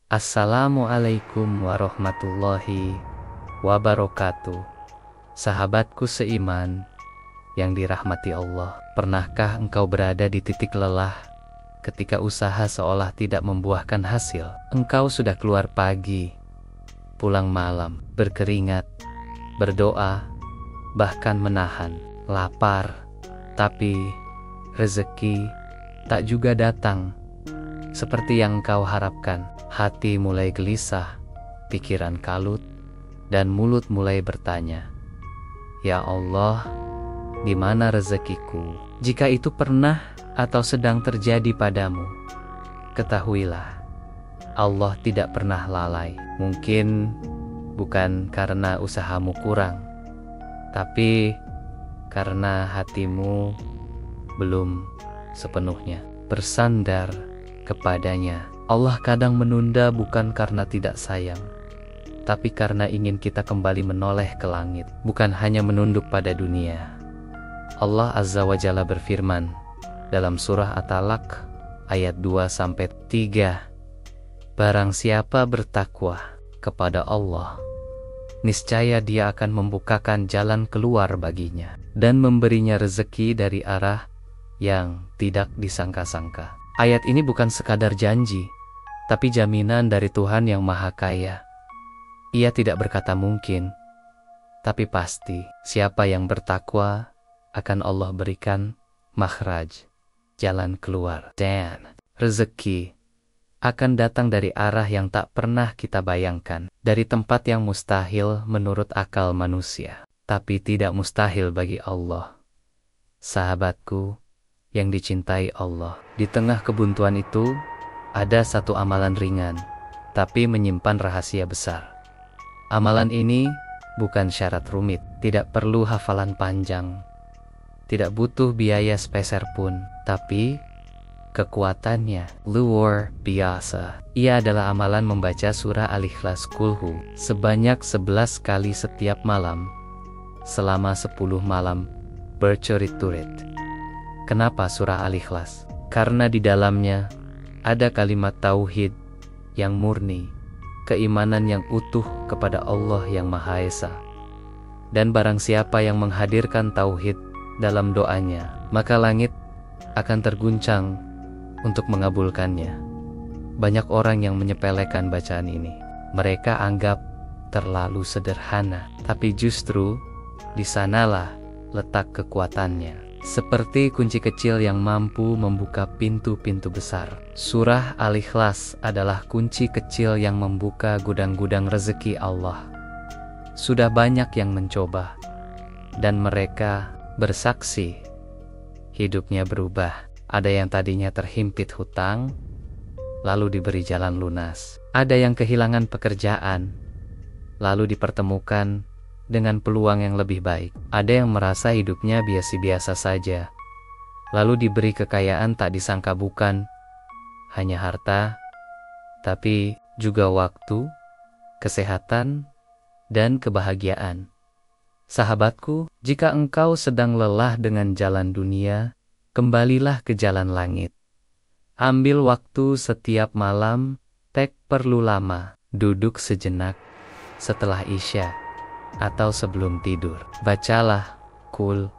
Assalamualaikum warahmatullahi wabarakatuh. Sahabatku seiman yang dirahmati Allah, pernahkah engkau berada di titik lelah ketika usaha seolah tidak membuahkan hasil? Engkau sudah keluar pagi, pulang malam, berkeringat, berdoa, bahkan menahan lapar, tapi rezeki tak juga datang seperti yang engkau harapkan. Hati mulai gelisah, pikiran kalut, dan mulut mulai bertanya, "Ya Allah, di mana rezekiku?" Jika itu pernah atau sedang terjadi padamu, ketahuilah, Allah tidak pernah lalai. Mungkin bukan karena usahamu kurang, tapi karena hatimu belum sepenuhnya bersandar kepadanya. Allah kadang menunda bukan karena tidak sayang, tapi karena ingin kita kembali menoleh ke langit, bukan hanya menunduk pada dunia. Allah Azza wa Jalla berfirman dalam surah At-Talaq ayat 2-3, "Barang siapa bertakwa kepada Allah, niscaya Dia akan membukakan jalan keluar baginya dan memberinya rezeki dari arah yang tidak disangka-sangka." Ayat ini bukan sekadar janji, tapi jaminan dari Tuhan yang Maha Kaya. Ia tidak berkata mungkin, tapi pasti. Siapa yang bertakwa akan Allah berikan makhraj, jalan keluar, dan rezeki akan datang dari arah yang tak pernah kita bayangkan, dari tempat yang mustahil menurut akal manusia, tapi tidak mustahil bagi Allah. Sahabatku yang dicintai Allah, di tengah kebuntuan itu ada satu amalan ringan, tapi menyimpan rahasia besar. Amalan ini bukan syarat rumit, tidak perlu hafalan panjang, tidak butuh biaya sepeser pun, tapi kekuatannya luar biasa. Ia adalah amalan membaca surah Al-Ikhlas Kulhu sebanyak 11 kali setiap malam, selama 10 malam berturut-turut. Kenapa surah Al-Ikhlas? Karena di dalamnya ada kalimat tauhid yang murni, keimanan yang utuh kepada Allah yang Maha Esa. Dan barang siapa yang menghadirkan tauhid dalam doanya, maka langit akan terguncang untuk mengabulkannya. Banyak orang yang menyepelekan bacaan ini. Mereka anggap terlalu sederhana, tapi justru di sanalah letak kekuatannya. Seperti kunci kecil yang mampu membuka pintu-pintu besar. Surah Al-Ikhlas adalah kunci kecil yang membuka gudang-gudang rezeki Allah. Sudah banyak yang mencoba, dan mereka bersaksi hidupnya berubah. Ada yang tadinya terhimpit hutang, lalu diberi jalan lunas. Ada yang kehilangan pekerjaan, lalu dipertemukan dengan peluang yang lebih baik. Ada yang merasa hidupnya biasa-biasa saja, lalu diberi kekayaan tak disangka, bukan hanya harta, tapi juga waktu, kesehatan, dan kebahagiaan. Sahabatku, jika engkau sedang lelah dengan jalan dunia, kembalilah ke jalan langit. Ambil waktu setiap malam, tak perlu lama, duduk sejenak setelah Isya atau sebelum tidur. Bacalah Qul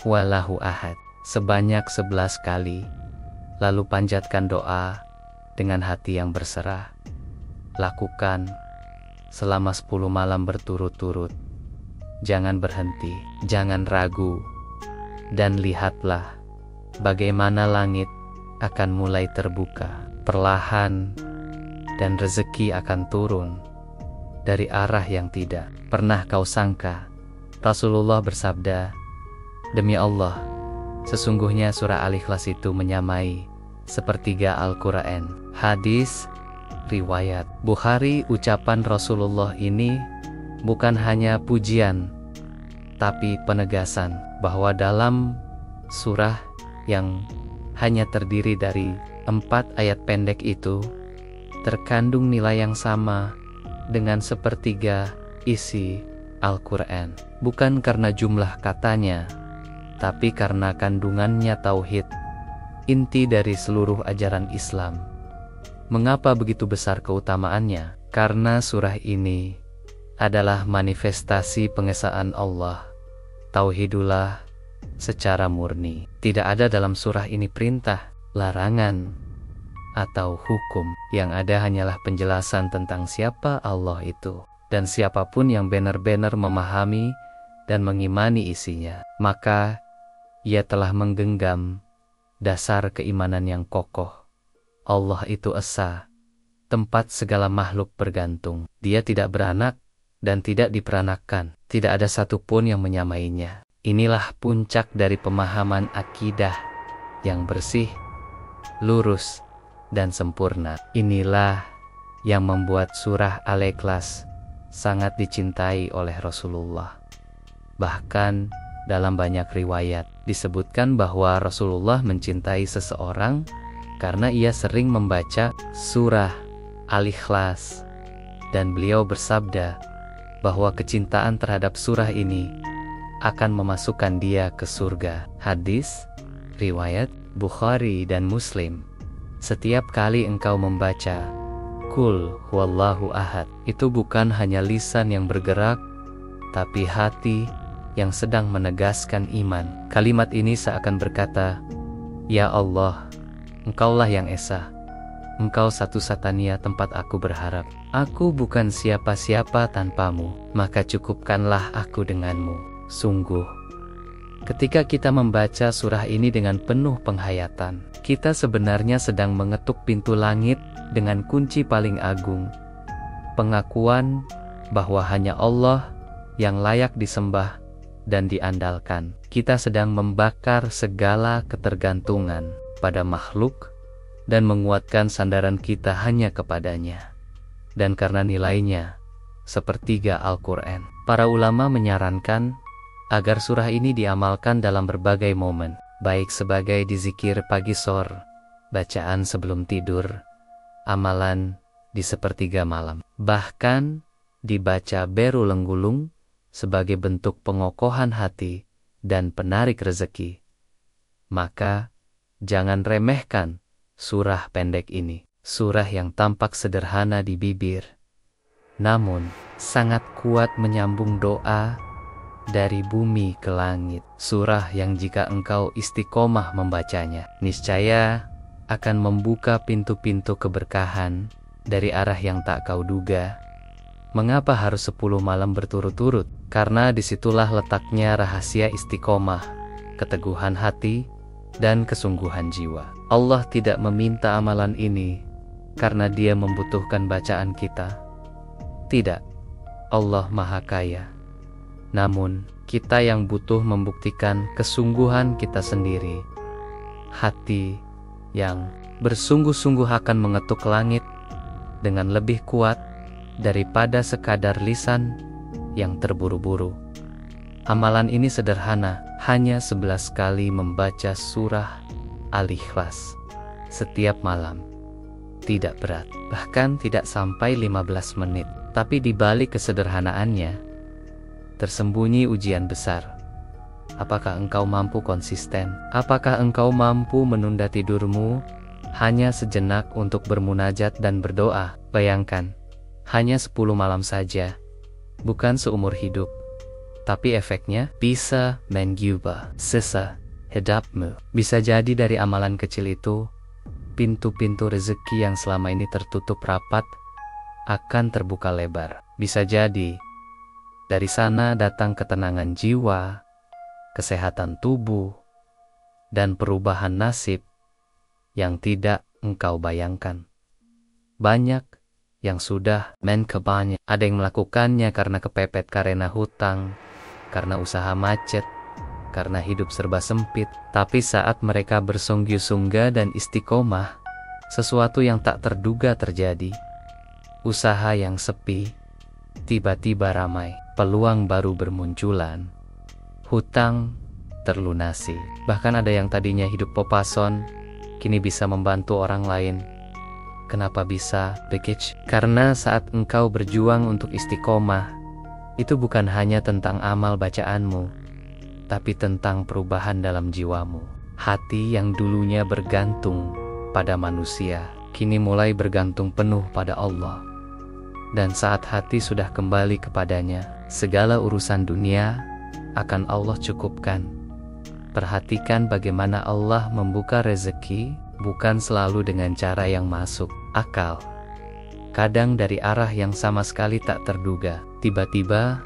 Huwallahu Ahad sebanyak 11 kali, lalu panjatkan doa dengan hati yang berserah. Lakukan selama 10 malam berturut-turut. Jangan berhenti, jangan ragu, dan lihatlah bagaimana langit akan mulai terbuka perlahan, dan rezeki akan turun dari arah yang tidak pernah kau sangka. Rasulullah bersabda, "Demi Allah, sesungguhnya surah Al-Ikhlas itu menyamai sepertiga Al-Quran." Hadis riwayat Bukhari. Ucapan Rasulullah ini bukan hanya pujian, tapi penegasan bahwa dalam surah yang hanya terdiri dari 4 ayat pendek itu terkandung nilai yang sama dengan sepertiga isi Al-Quran. Bukan karena jumlah katanya, tapi karena kandungannya tauhid, inti dari seluruh ajaran Islam. Mengapa begitu besar keutamaannya? Karena surah ini adalah manifestasi pengesaan Allah, tauhidullah secara murni. Tidak ada dalam surah ini perintah, larangan, atau hukum. Yang ada hanyalah penjelasan tentang siapa Allah itu. Dan siapapun yang benar-benar memahami dan mengimani isinya, maka ia telah menggenggam dasar keimanan yang kokoh. Allah itu esa, tempat segala makhluk bergantung. Dia tidak beranak dan tidak diperanakkan. Tidak ada satupun yang menyamainya. Inilah puncak dari pemahaman akidah yang bersih, lurus, dan sempurna. Inilah yang membuat surah Al-Ikhlas sangat dicintai oleh Rasulullah. Bahkan dalam banyak riwayat disebutkan bahwa Rasulullah mencintai seseorang karena ia sering membaca surah Al-Ikhlas, dan beliau bersabda bahwa kecintaan terhadap surah ini akan memasukkan dia ke surga. Hadis riwayat Bukhari dan Muslim. Setiap kali engkau membaca Qul huwallahu ahad, itu bukan hanya lisan yang bergerak, tapi hati yang sedang menegaskan iman. Kalimat ini seakan berkata, Ya Allah, Engkaulah yang esa. Engkau satu-satunya tempat aku berharap. Aku bukan siapa-siapa tanpamu, maka cukupkanlah aku denganmu. Sungguh, ketika kita membaca surah ini dengan penuh penghayatan, kita sebenarnya sedang mengetuk pintu langit dengan kunci paling agung. Pengakuan bahwa hanya Allah yang layak disembah dan diandalkan. Kita sedang membakar segala ketergantungan pada makhluk dan menguatkan sandaran kita hanya kepadanya. Dan karena nilainya sepertiga Al-Quran, para ulama menyarankan agar surah ini diamalkan dalam berbagai momen, baik sebagai dizikir pagi sore, bacaan sebelum tidur, amalan di sepertiga malam, bahkan dibaca beru lenggulung sebagai bentuk pengokohan hati dan penarik rezeki. Maka jangan remehkan surah pendek ini, surah yang tampak sederhana di bibir, namun sangat kuat menyambung doa dari bumi ke langit. Surah yang jika engkau istiqomah membacanya, niscaya akan membuka pintu-pintu keberkahan dari arah yang tak kau duga. Mengapa harus 10 malam berturut-turut? Karena disitulah letaknya rahasia istiqomah, keteguhan hati, dan kesungguhan jiwa. Allah tidak meminta amalan ini karena Dia membutuhkan bacaan kita. Tidak, Allah Maha Kaya. Namun, kita yang butuh membuktikan kesungguhan kita sendiri. Hati yang bersungguh-sungguh akan mengetuk langit dengan lebih kuat daripada sekadar lisan yang terburu-buru. Amalan ini sederhana, hanya 11 kali membaca surah Al-Ikhlas setiap malam. Tidak berat, bahkan tidak sampai 15 menit. Tapi di balik kesederhanaannya tersembunyi ujian besar. Apakah engkau mampu konsisten? Apakah engkau mampu menunda tidurmu hanya sejenak untuk bermunajat dan berdoa? Bayangkan, hanya 10 malam saja, bukan seumur hidup, tapi efeknya bisa mengubah sisa hidupmu. Bisa jadi dari amalan kecil itu, pintu-pintu rezeki yang selama ini tertutup rapat akan terbuka lebar. Bisa jadi dari sana datang ketenangan jiwa, kesehatan tubuh, dan perubahan nasib yang tidak engkau bayangkan. Banyak yang sudah menkebanya. Ada yang melakukannya karena kepepet karena hutang, karena usaha macet, karena hidup serba sempit. Tapi saat mereka bersungguh-sungguh dan istiqomah, sesuatu yang tak terduga terjadi. Usaha yang sepi tiba-tiba ramai, peluang baru bermunculan, hutang terlunasi. Bahkan ada yang tadinya hidup popason, kini bisa membantu orang lain. Kenapa bisa begitu? Karena saat engkau berjuang untuk istiqomah, itu bukan hanya tentang amal bacaanmu, tapi tentang perubahan dalam jiwamu. Hati yang dulunya bergantung pada manusia, kini mulai bergantung penuh pada Allah. Dan saat hati sudah kembali kepadanya, segala urusan dunia akan Allah cukupkan. Perhatikan bagaimana Allah membuka rezeki, bukan selalu dengan cara yang masuk akal. Kadang dari arah yang sama sekali tak terduga. Tiba-tiba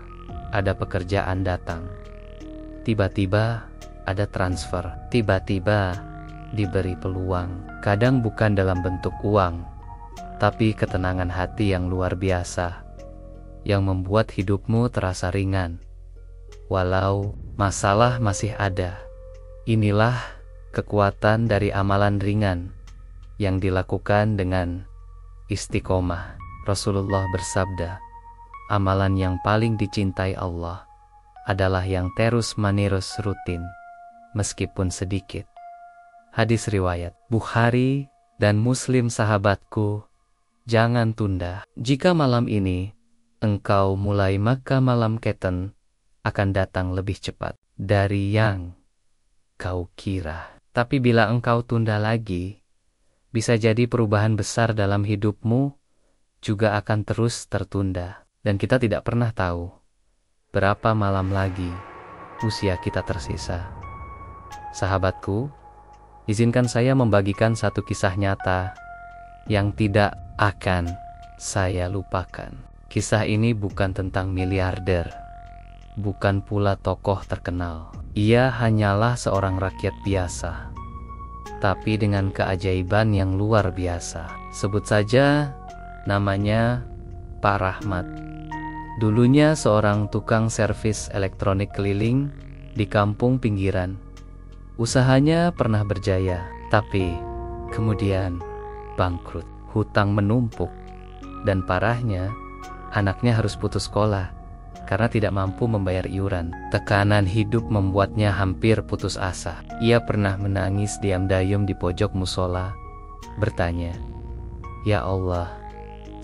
ada pekerjaan datang. Tiba-tiba ada transfer. Tiba-tiba diberi peluang. Kadang bukan dalam bentuk uang, tapi ketenangan hati yang luar biasa, yang membuat hidupmu terasa ringan. Walau masalah masih ada. Inilah kekuatan dari amalan ringan yang dilakukan dengan istiqomah. Rasulullah bersabda, amalan yang paling dicintai Allah adalah yang terus-menerus rutin, meskipun sedikit. Hadis riwayat Bukhari dan Muslim. Sahabatku, jangan tunda. Jika malam ini engkau mulai, maka malam keten akan datang lebih cepat dari yang kau kira. Tapi bila engkau tunda lagi, bisa jadi perubahan besar dalam hidupmu juga akan terus tertunda. Dan kita tidak pernah tahu berapa malam lagi usia kita tersisa. Sahabatku, izinkan saya membagikan satu kisah nyata yang tidak akan saya lupakan. Kisah ini bukan tentang miliarder, bukan pula tokoh terkenal. Ia hanyalah seorang rakyat biasa, tapi dengan keajaiban yang luar biasa. Sebut saja namanya Pak Rahmat. Dulunya seorang tukang servis elektronik keliling di kampung pinggiran. Usahanya pernah berjaya, tapi kemudian bangkrut. Hutang menumpuk, dan parahnya anaknya harus putus sekolah karena tidak mampu membayar iuran. Tekanan hidup membuatnya hampir putus asa. Ia pernah menangis diam dayung di pojok musola, bertanya, "Ya Allah,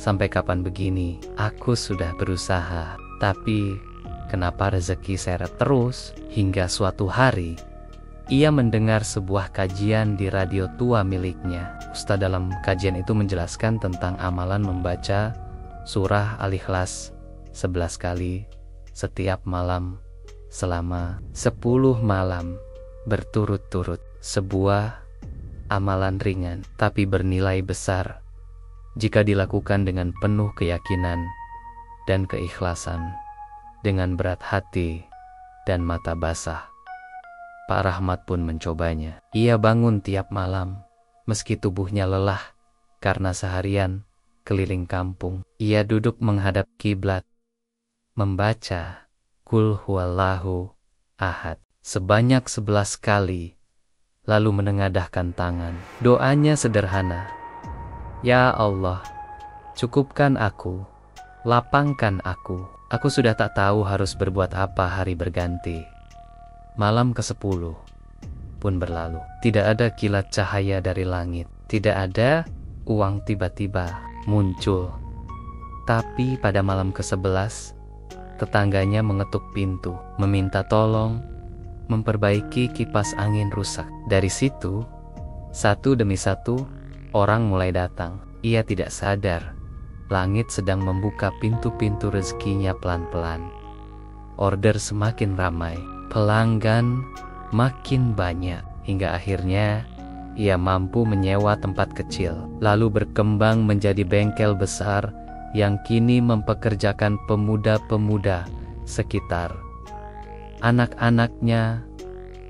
sampai kapan begini? Aku sudah berusaha, tapi kenapa rezeki seret terus?" Hingga suatu hari, ia mendengar sebuah kajian di radio tua miliknya. Ustaz dalam kajian itu menjelaskan tentang amalan membaca surah Al-Ikhlas 11 kali setiap malam selama 10 malam berturut-turut. Sebuah amalan ringan tapi bernilai besar jika dilakukan dengan penuh keyakinan dan keikhlasan, dengan berat hati dan mata basah. Pak Rahmat pun mencobanya. Ia bangun tiap malam meski tubuhnya lelah karena seharian keliling kampung. Ia duduk menghadap kiblat, membaca Qul huwallahu ahad sebanyak 11 kali, lalu menengadahkan tangan. Doanya sederhana, "Ya Allah, cukupkan aku, lapangkan aku. Aku sudah tak tahu harus berbuat apa." Hari berganti. Malam ke-10 pun berlalu. Tidak ada kilat cahaya dari langit. Tidak ada uang tiba-tiba muncul. Tapi pada malam ke-11, tetangganya mengetuk pintu, meminta tolong memperbaiki kipas angin rusak. Dari situ, satu demi satu orang mulai datang. Ia tidak sadar langit sedang membuka pintu-pintu rezekinya pelan-pelan. Order semakin ramai, pelanggan makin banyak, hingga akhirnya ia mampu menyewa tempat kecil, lalu berkembang menjadi bengkel besar yang kini mempekerjakan pemuda-pemuda sekitar. Anak-anaknya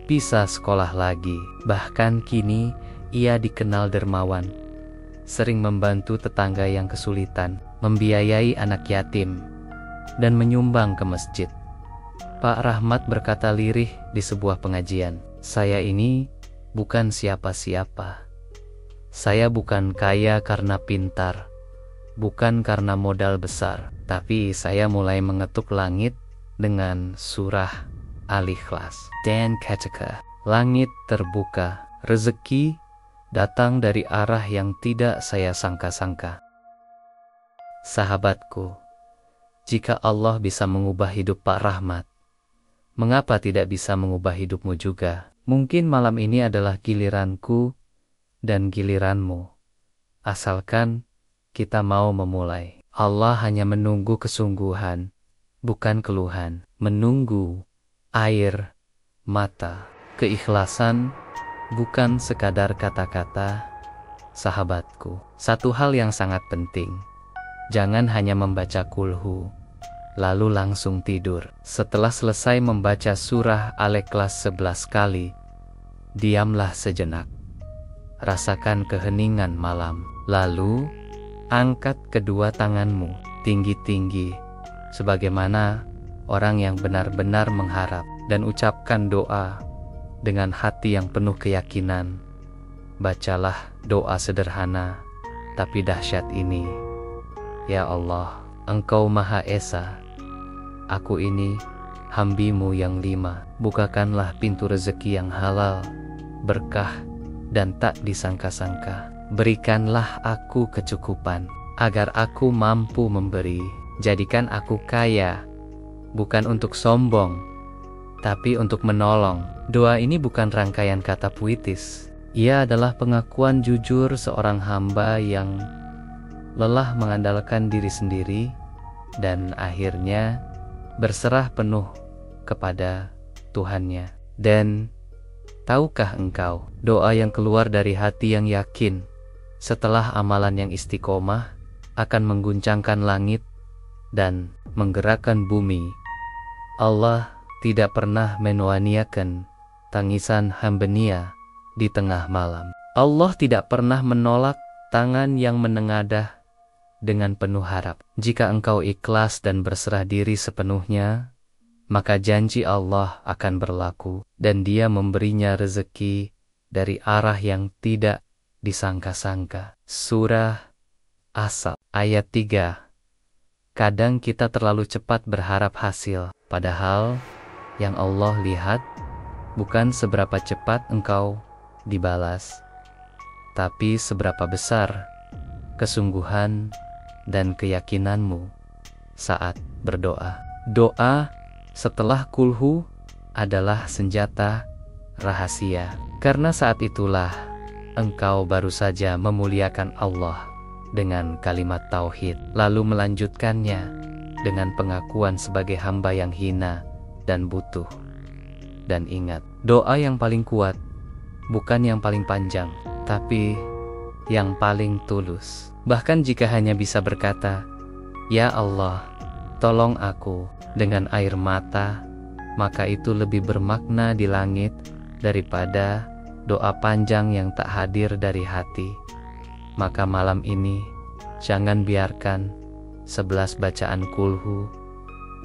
bisa sekolah lagi. Bahkan kini ia dikenal dermawan, sering membantu tetangga yang kesulitan, membiayai anak yatim, dan menyumbang ke masjid. Pak Rahmat berkata lirih di sebuah pengajian, "Saya ini bukan siapa-siapa. Saya bukan kaya karena pintar, bukan karena modal besar, tapi saya mulai mengetuk langit dengan surah Al-Ikhlas. Dan ketika langit terbuka, rezeki datang dari arah yang tidak saya sangka-sangka." Sahabatku, jika Allah bisa mengubah hidup Pak Rahmat, mengapa tidak bisa mengubah hidupmu juga? Mungkin malam ini adalah giliranku dan giliranmu asalkan kita mau memulai. Allah hanya menunggu kesungguhan, bukan keluhan. Menunggu air mata, keikhlasan, bukan sekadar kata-kata. Sahabatku, satu hal yang sangat penting, jangan hanya membaca kulhu lalu langsung tidur. Setelah selesai membaca surah Al-Ikhlas 11 kali, diamlah sejenak, rasakan keheningan malam, lalu angkat kedua tanganmu tinggi-tinggi sebagaimana orang yang benar-benar mengharap, dan ucapkan doa dengan hati yang penuh keyakinan. Bacalah doa sederhana tapi dahsyat ini. Ya Allah, Engkau Maha Esa, aku ini hambimu yang 5. Bukakanlah pintu rezeki yang halal, berkah, dan tak disangka-sangka. Berikanlah aku kecukupan, agar aku mampu memberi. Jadikan aku kaya, bukan untuk sombong, tapi untuk menolong. Doa ini bukan rangkaian kata puitis. Ia adalah pengakuan jujur seorang hamba yang lelah mengandalkan diri sendiri dan akhirnya berserah penuh kepada Tuhannya. Dan tahukah engkau, doa yang keluar dari hati yang yakin setelah amalan yang istiqomah akan mengguncangkan langit dan menggerakkan bumi. Allah tidak pernah menuaniakan tangisan hambanya di tengah malam. Allah tidak pernah menolak tangan yang menengadah dengan penuh harap. Jika engkau ikhlas dan berserah diri sepenuhnya, maka janji Allah akan berlaku dan Dia memberinya rezeki dari arah yang tidak disangka-sangka. Surah Asad ayat 3. Kadang kita terlalu cepat berharap hasil, padahal yang Allah lihat bukan seberapa cepat engkau dibalas, tapi seberapa besar kesungguhan dan keyakinanmu saat berdoa. Doa setelah kulhu adalah senjata rahasia, karena saat itulah engkau baru saja memuliakan Allah dengan kalimat tauhid, lalu melanjutkannya dengan pengakuan sebagai hamba yang hina dan butuh. Dan ingat, doa yang paling kuat bukan yang paling panjang, tapi yang paling tulus. Bahkan jika hanya bisa berkata, "Ya Allah, tolong aku," dengan air mata, maka itu lebih bermakna di langit daripada doa panjang yang tak hadir dari hati. Maka malam ini, jangan biarkan 11 bacaan kulhu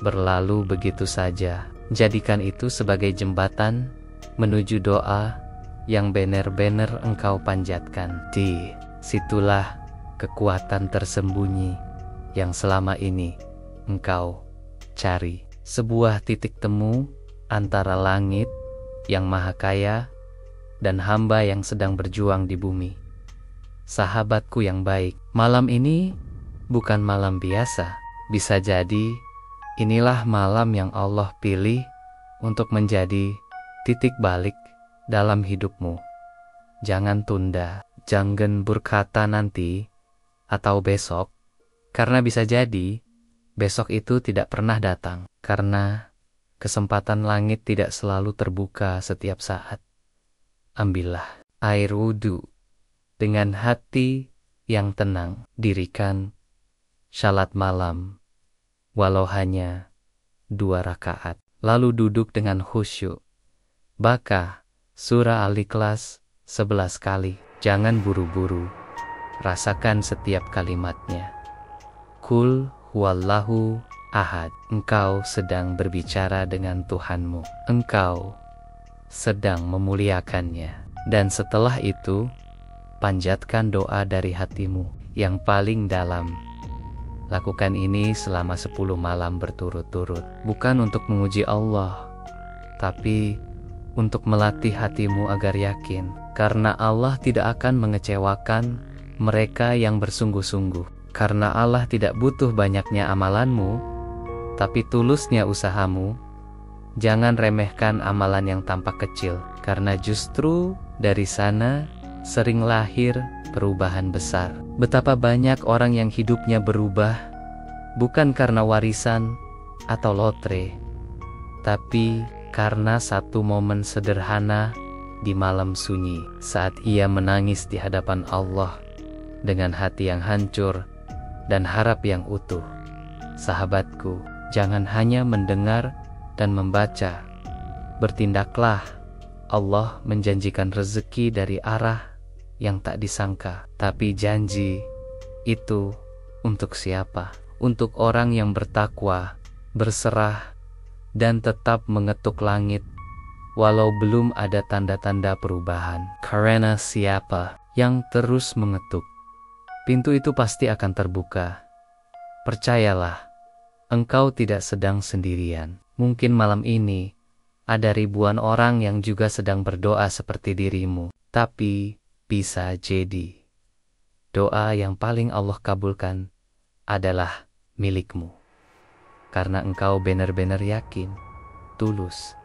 berlalu begitu saja. Jadikan itu sebagai jembatan menuju doa yang benar-benar engkau panjatkan. Di situlah kekuatan tersembunyi yang selama ini engkau cari. Sebuah titik temu antara langit yang maha kaya dan hamba yang sedang berjuang di bumi. Sahabatku yang baik, malam ini bukan malam biasa. Bisa jadi inilah malam yang Allah pilih untuk menjadi titik balik dalam hidupmu. Jangan tunda, jangan berkata nanti atau besok, karena bisa jadi besok itu tidak pernah datang, karena kesempatan langit tidak selalu terbuka setiap saat. Ambillah air wudhu dengan hati yang tenang, dirikan salat malam walau hanya 2 rakaat, lalu duduk dengan khusyuk. Baca surah Al-Ikhlas 11 kali. Jangan buru-buru, rasakan setiap kalimatnya. Qul huwallahu ahad. Engkau sedang berbicara dengan Tuhanmu, engkau sedang memuliakannya. Dan setelah itu, panjatkan doa dari hatimu yang paling dalam. Lakukan ini selama 10 malam berturut-turut, bukan untuk menguji Allah, tapi untuk melatih hatimu agar yakin, karena Allah tidak akan mengecewakan mereka yang bersungguh-sungguh. Karena Allah tidak butuh banyaknya amalanmu, tapi tulusnya usahamu. Jangan remehkan amalan yang tampak kecil, karena justru dari sana sering lahir perubahan besar. Betapa banyak orang yang hidupnya berubah, bukan karena warisan atau lotre, tapi karena satu momen sederhana di malam sunyi, saat ia menangis di hadapan Allah dengan hati yang hancur dan harap yang utuh. Sahabatku, jangan hanya mendengar dan membaca, bertindaklah. Allah menjanjikan rezeki dari arah yang tak disangka. Tapi janji itu untuk siapa? Untuk orang yang bertakwa, berserah, dan tetap mengetuk langit walau belum ada tanda-tanda perubahan. Karena siapa yang terus mengetuk, pintu itu pasti akan terbuka. Percayalah, engkau tidak sedang sendirian. Mungkin malam ini ada ribuan orang yang juga sedang berdoa seperti dirimu, tapi bisa jadi doa yang paling Allah kabulkan adalah milikmu, karena engkau benar-benar yakin, tulus,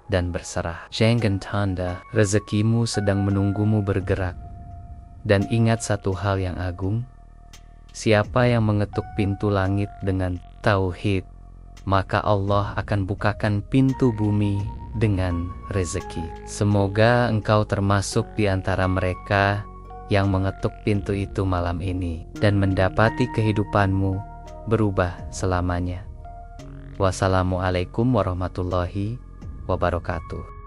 dan berserah. Jangan tanda rezekimu sedang menunggumu bergerak. Dan ingat satu hal yang agung, siapa yang mengetuk pintu langit dengan tauhid, maka Allah akan bukakan pintu bumi dengan rezeki. Semoga engkau termasuk di antara mereka yang mengetuk pintu itu malam ini dan mendapati kehidupanmu berubah selamanya. Wassalamualaikum warahmatullahi wabarakatuh.